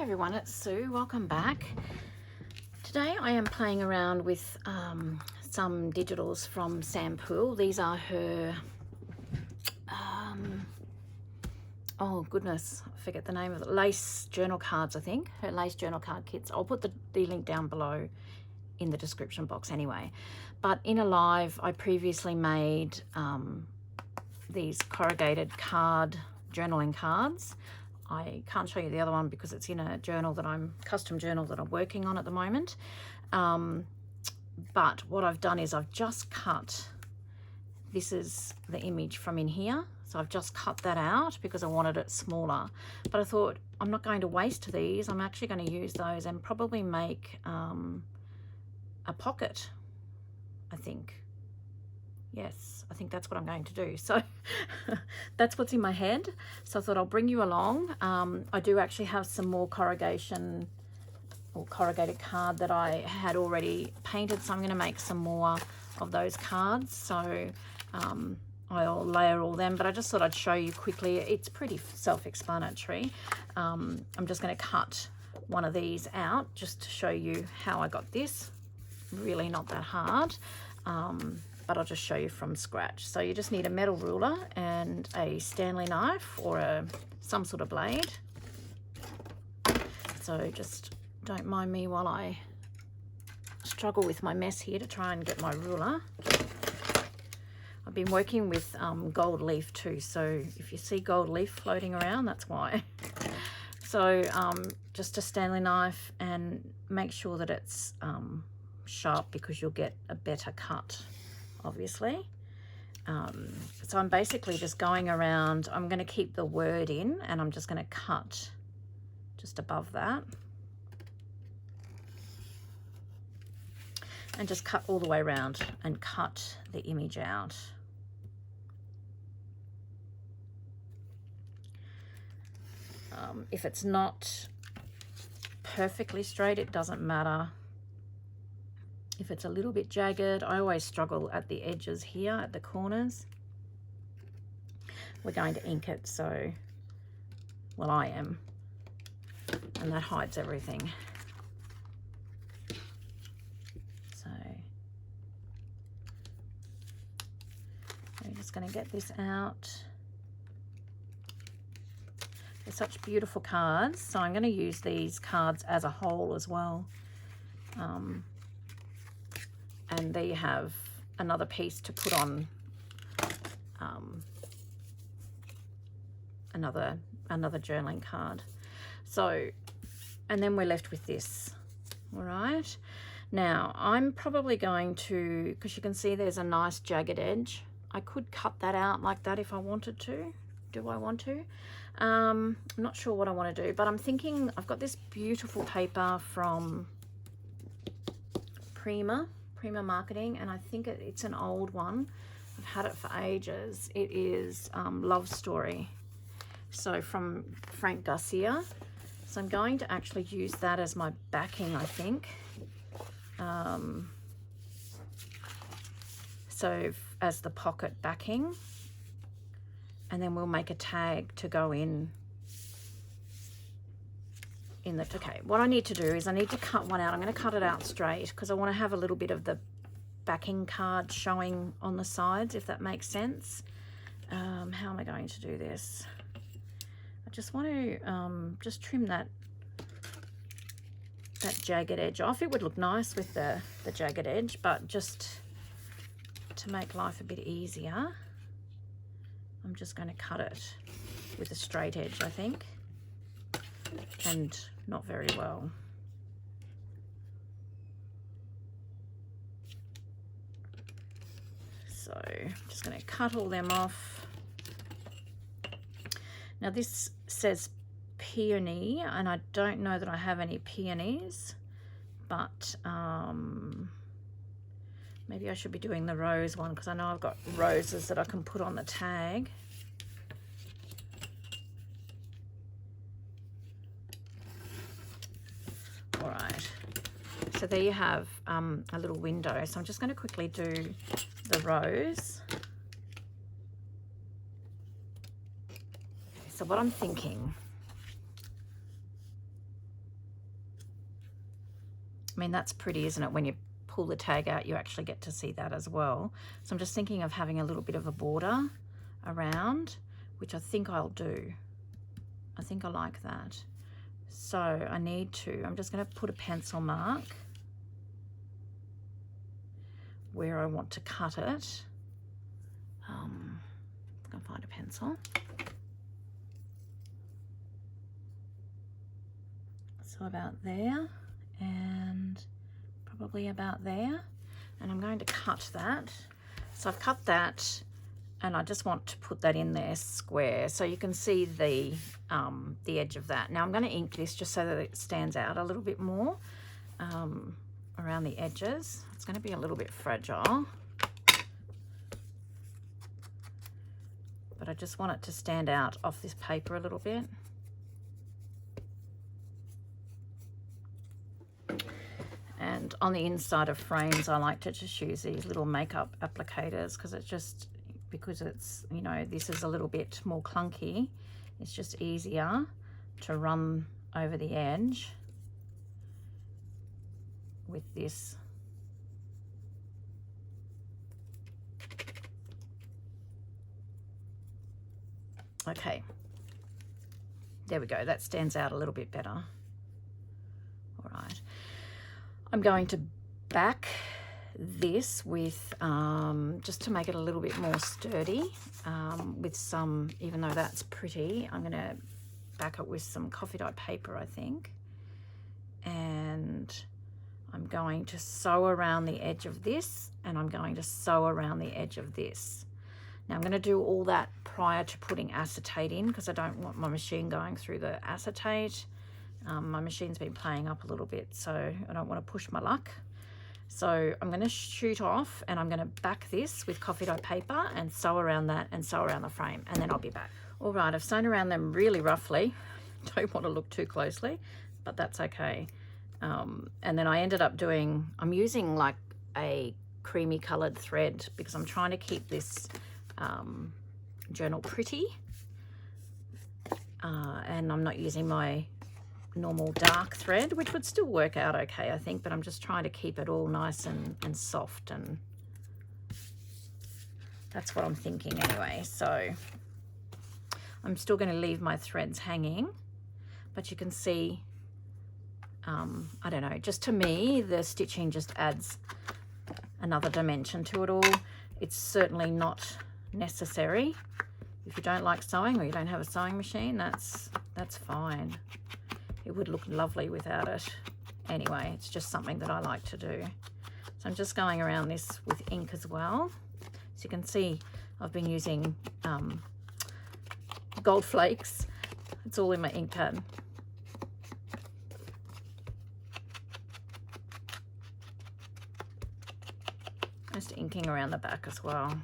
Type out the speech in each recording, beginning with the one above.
Hi everyone, it's Sue. Welcome back. Today I am playing around with some digitals from Sam Poole. These are her, oh goodness, I forget the name of it, lace journal cards, I think. Her lace journal card kits. I'll put the link down below in the description box anyway. But in a live, I previously made these corrugated card journaling cards. I can't show you the other one because it's in a journal that custom journal that I'm working on at the moment. But what I've done is I've just cut, this is the image from in here. So I've just cut that out because I wanted it smaller. But I thought I'm not going to waste these. I'm actually going to use those and probably make a pocket, I think. Yes, I think that's what I'm going to do. So that's what's in my head. So I thought I'll bring you along. I do actually have some more corrugated card that I had already painted. So I'm going to make some more of those cards. So I'll layer all them, but I just thought I'd show you quickly. It's pretty self-explanatory. I'm just going to cut one of these out just to show you how I got this. Really not that hard. But I'll just show you from scratch. So you just need a metal ruler and a Stanley knife or some sort of blade. So just don't mind me while I struggle with my mess here to try and get my ruler. I've been working with gold leaf too, so if you see gold leaf floating around, that's why. So just a Stanley knife, and make sure that it's sharp because you'll get a better cut, obviously. So I'm basically just going around. I'm going to keep the word in, and I'm just going to cut just above that, and just cut all the way around and cut the image out. If it's not perfectly straight, it doesn't matter. If it's a little bit jagged, I always struggle at the edges here, at the corners. We're going to ink it, so, well, I am. And that hides everything. So, we're just going to get this out. They're such beautiful cards, so I'm going to use these cards as a whole as well. And there you have another piece to put on another journaling card. So, and then we're left with this. All right. Now, I'm probably going to, because you can see there's a nice jagged edge. I could cut that out like that if I wanted to. Do I want to? I'm not sure what I want to do, but I'm thinking I've got this beautiful paper from Prima Marketing, and I think it's an old one. I've had it for ages. It is Love Story, so from Frank Garcia. So I'm going to actually use that as my backing, I think. So as the pocket backing, and then we'll make a tag to go in the, okay, what I need to do is I need to cut one out. I'm going to cut it out straight because I want to have a little bit of the backing card showing on the sides, if that makes sense. How am I going to do this? I just want to just trim that jagged edge off. It would look nice with the jagged edge, but just to make life a bit easier, I'm just going to cut it with a straight edge, I think. And not very well. So I'm just going to cut all them off. Now this says peony, and I don't know that I have any peonies, but maybe I should be doing the rose one because I know I've got roses that I can put on the tag. All right, so there you have a little window. So I'm just going to quickly do the rose. So what I'm thinking mean, that's pretty, isn't it? When you pull the tag out, you actually get to see that as well. So I'm just thinking of having a little bit of a border around, which I think I'll do. I think I like that. So I'm just going to put a pencil mark where I want to cut it. I'm going to find a pencil. So about there, and probably about there. And I'm going to cut that. So I've cut that, and I just want to put that in there square so you can see the edge of that. Now I'm going to ink this just so that it stands out a little bit more around the edges. It's going to be a little bit fragile, but I just want it to stand out off this paper a little bit. And on the inside of frames, I like to just use these little makeup applicators because it's, you know, this is a little bit more clunky. It's just easier to run over the edge with this. Okay, there we go. That stands out a little bit better. All right. I'm going to back this with, just to make it a little bit more sturdy, with some, even though that's pretty, I'm going to back it with some coffee dye paper, I think. And I'm going to sew around the edge of this, and I'm going to sew around the edge of this. Now I'm going to do all that prior to putting acetate in because I don't want my machine going through the acetate. My machine's been playing up a little bit, so I don't want to push my luck. So I'm going to shoot off, and I'm going to back this with coffee dye paper and sew around that and sew around the frame, and then I'll be back. All right, I've sewn around them really roughly. Don't want to look too closely, but that's okay. And then I ended up I'm using like a creamy colored thread because I'm trying to keep this journal pretty. And I'm not using my normal dark thread, which would still work out okay, I think, but I'm just trying to keep it all nice and soft, and that's what I'm thinking anyway. So I'm still going to leave my threads hanging, but you can see, I don't know, just to me, the stitching just adds another dimension to it all. It's certainly not necessary. If you don't like sewing or you don't have a sewing machine, that's fine. It would look lovely without it. Anyway, it's just something that I like to do. So I'm just going around this with ink as well. So you can see I've been using gold flakes. It's all in my ink pad. Just inking around the back as well.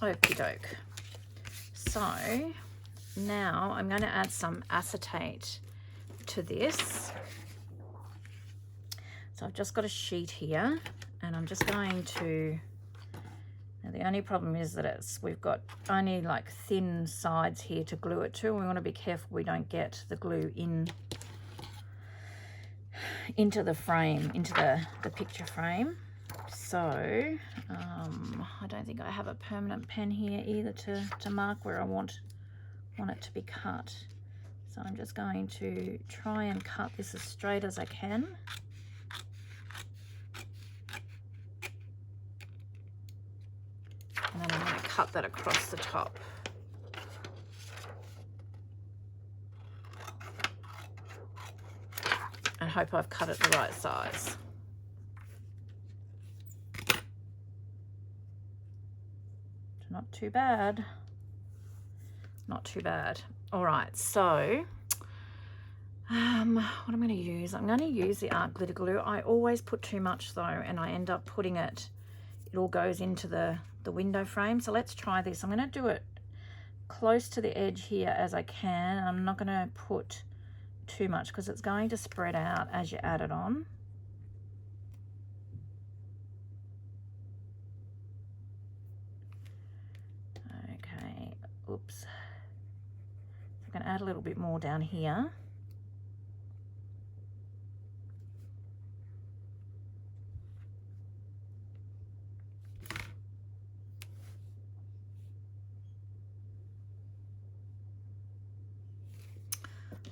Okie doke. So now I'm going to add some acetate to this. So I've just got a sheet here, and I'm just going to, now the only problem is that we've got only like thin sides here to glue it to. We want to be careful we don't get the glue into the frame, into the picture frame. So I don't think I have a permanent pen here either to mark where I want it to be cut. So I'm just going to try and cut this as straight as I can. And then I'm going to cut that across the top. And hope I've cut it the right size. Not too bad. Not too bad. All right, so what I'm going to use, I'm going to use the art glitter glue. I always put too much though, and I end up putting it all goes into the window frame. So let's try this. I'm going to do it close to the edge here as I can. I'm not going to put too much because it's going to spread out as you add it on. Oops. I'm going to add a little bit more down here.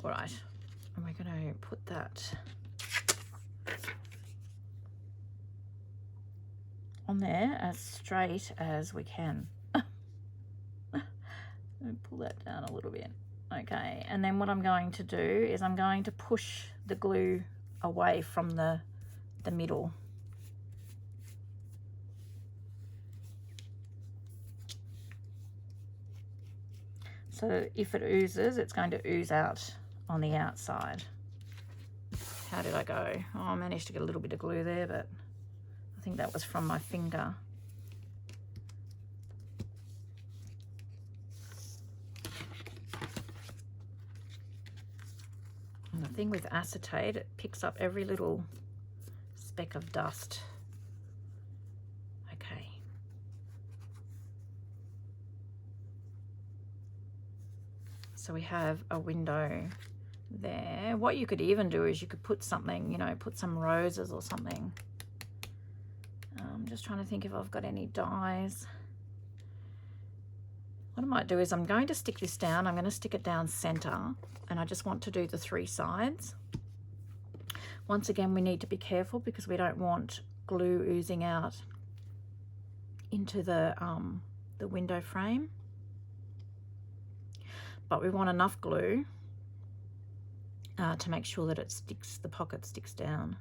All right, and we're going to put that on there as straight as we can. Pull that down a little bit. Okay, and then what I'm going to do is I'm going to push the glue away from the middle. So if it oozes, it's going to ooze out on the outside. How did I go? Oh, I managed to get a little bit of glue there, but I think that was from my finger. And the thing with acetate, it picks up every little speck of dust. Okay. So we have a window there. What you could even do is you could put something, you know, put some roses or something. I'm just trying to think if I've got any dies. What I might do is I'm going to stick this down. I'm going to stick it down center, and I just want to do the 3 sides. Once again, we need to be careful because we don't want glue oozing out into the window frame. But we want enough glue to make sure that it sticks, the pocket sticks down.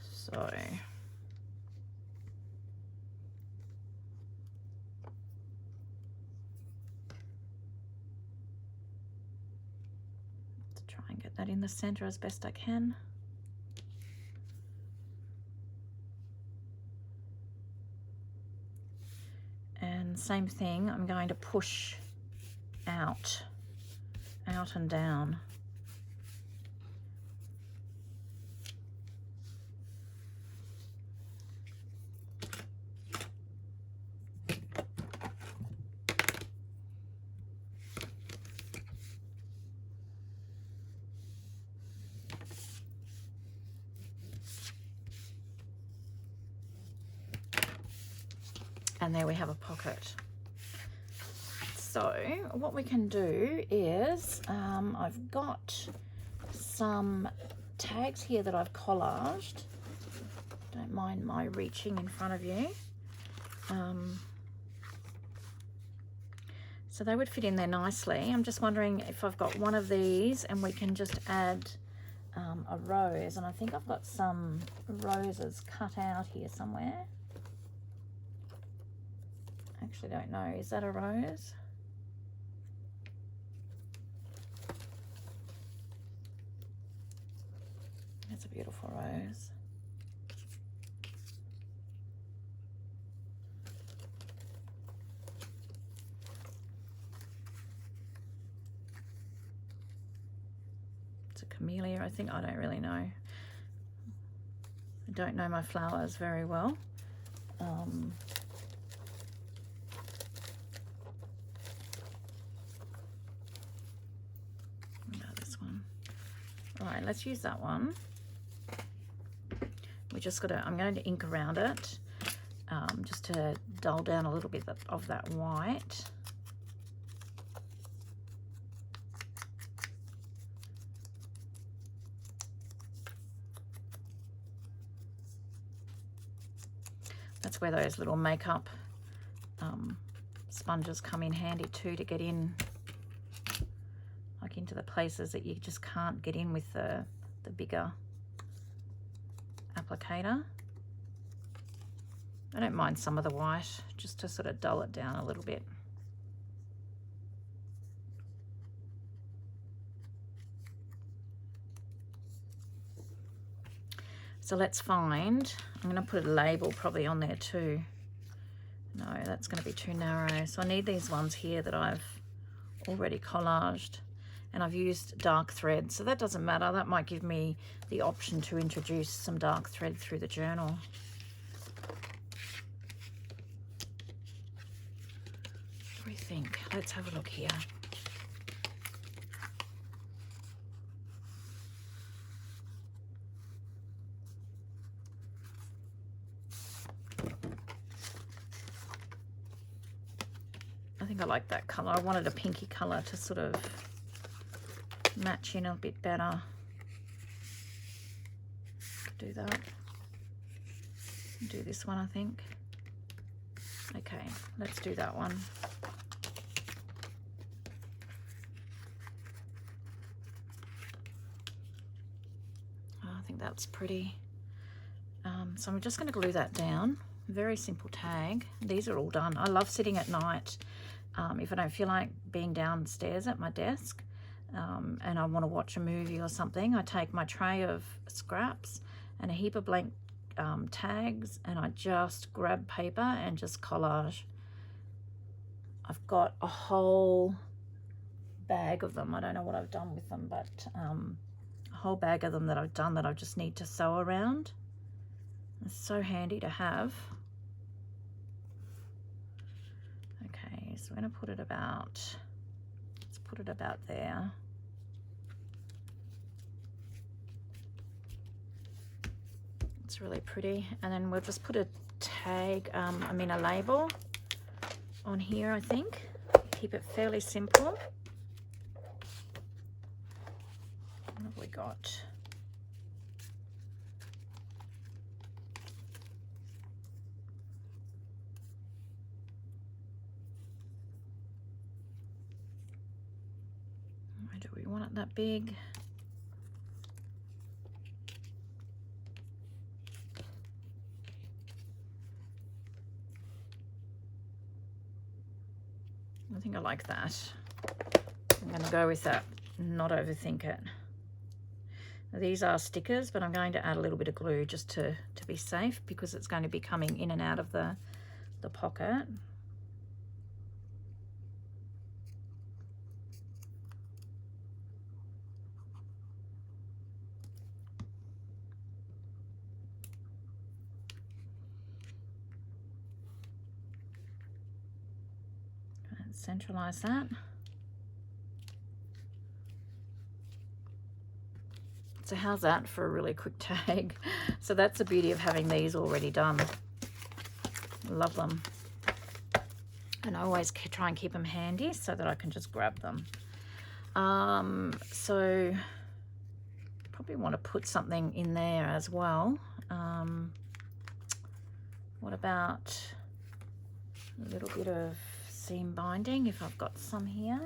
So to try and get that in the center as best I can. And same thing, I'm going to push out and down. And there we have a pocket. So what we can do is, I've got some tags here that I've collaged. Don't mind my reaching in front of you. So they would fit in there nicely. I'm just wondering if I've got one of these and we can just add a rose. And I think I've got some roses cut out here somewhere. Actually don't know, is that a rose? That's a beautiful rose. It's a camellia, I think. I don't really know. I don't know my flowers very well. Right, let's use that one. We just gotta, I'm going to ink around it just to dull down a little bit of that white. That's where those little makeup sponges come in handy too, to get in into the places that you just can't get in with the bigger applicator. I don't mind some of the white, just to sort of dull it down a little bit. So let's find, I'm going to put a label probably on there too. No, that's going to be too narrow. So I need these ones here that I've already collaged. And I've used dark thread, so that doesn't matter. That might give me the option to introduce some dark thread through the journal. think? Let's have a look here. I think I like that colour. I wanted a pinky colour to sort of match in a bit better. Do that. Do this one, I think. Okay, let's do that one. Oh, I think that's pretty. So I'm just going to glue that down. Very simple tag. These are all done. I love sitting at night if I don't feel like being downstairs at my desk and I want to watch a movie or something. I take my tray of scraps and a heap of blank tags, and I just grab paper and just collage. I've got a whole bag of them. I don't know what I've done with them, but a whole bag of them that I've done that I just need to sew around. It's so handy to have. Okay, so we're going to put it about, let's put it about there. It's really pretty. And then we'll just put a tag, a label on here, I think. Keep it fairly simple. What have we got? Do we want it that big? I think I like that. I'm going to go with that, not overthink it. These are stickers, but I'm going to add a little bit of glue just to be safe, because it's going to be coming in and out of the pocket. Centralize that. So how's that for a really quick tag? So that's the beauty of having these already done. Love them. And I always try and keep them handy so that I can just grab them. So probably want to put something in there as well. What about a little bit of seam binding, if I've got some here?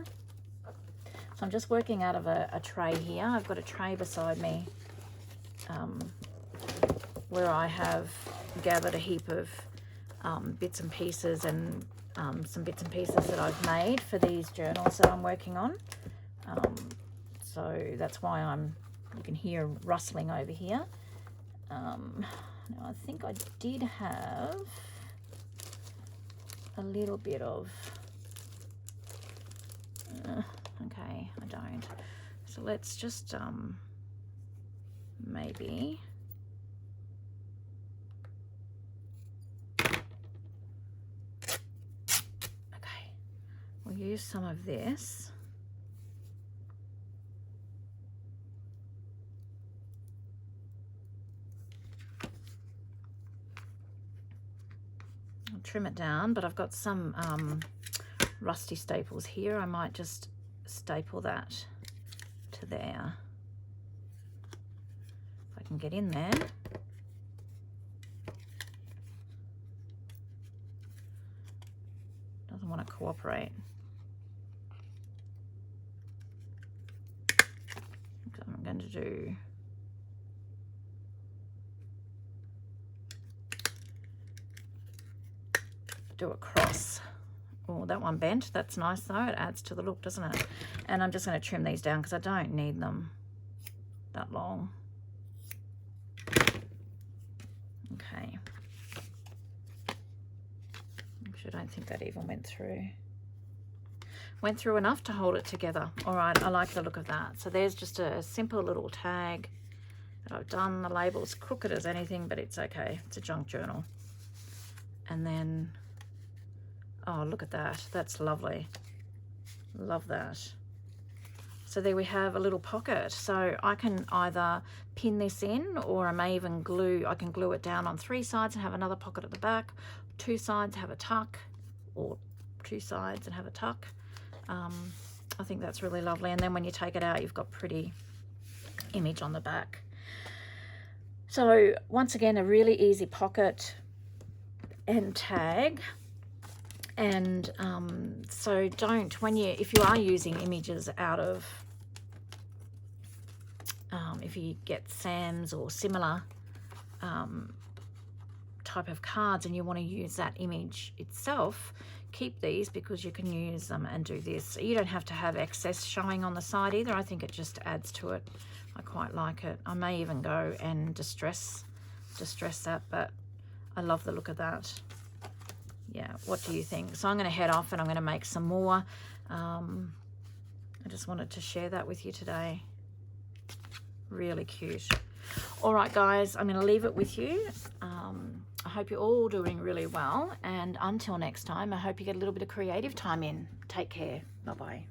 So I'm just working out of a tray here. I've got a tray beside me where I have gathered a heap of bits and pieces and some bits and pieces that I've made for these journals that I'm working on. So that's why you can hear rustling over here. Now I think I did have a little bit of, okay, I don't. So let's just maybe, okay, we'll use some of this. Trim it down, but I've got some rusty staples here. I might just staple that to there. If I can get in there. Doesn't want to cooperate. So I'm going to do a cross. Oh, that one bent. That's nice though. It adds to the look, doesn't it? And I'm just going to trim these down because I don't need them that long. Okay. Actually, I don't think that even went through. Went through enough to hold it together. All right, I like the look of that. So there's just a simple little tag that I've done. The label's crooked as anything, but it's okay. It's a junk journal. And then Oh, look at that. That's lovely. Love that. So there we have a little pocket. So I can either pin this in, or I may even I can glue it down on 3 sides and have another pocket at the back, 2 sides, have a tuck, or 2 sides and have a tuck. I think that's really lovely. And then when you take it out, you've got pretty image on the back. So once again, a really easy pocket and tag. And so if you are using images out of, if you get Sam's or similar type of cards and you want to use that image itself, keep these, because you can use them and do this. You don't have to have excess showing on the side either. I think it just adds to it. I quite like it. I may even go and distress that, but I love the look of that. Yeah, what do you think? So I'm going to head off and I'm going to make some more. I just wanted to share that with you today. Really cute. All right, guys, I'm going to leave it with you. I hope you're all doing really well. And until next time, I hope you get a little bit of creative time in. Take care. Bye-bye.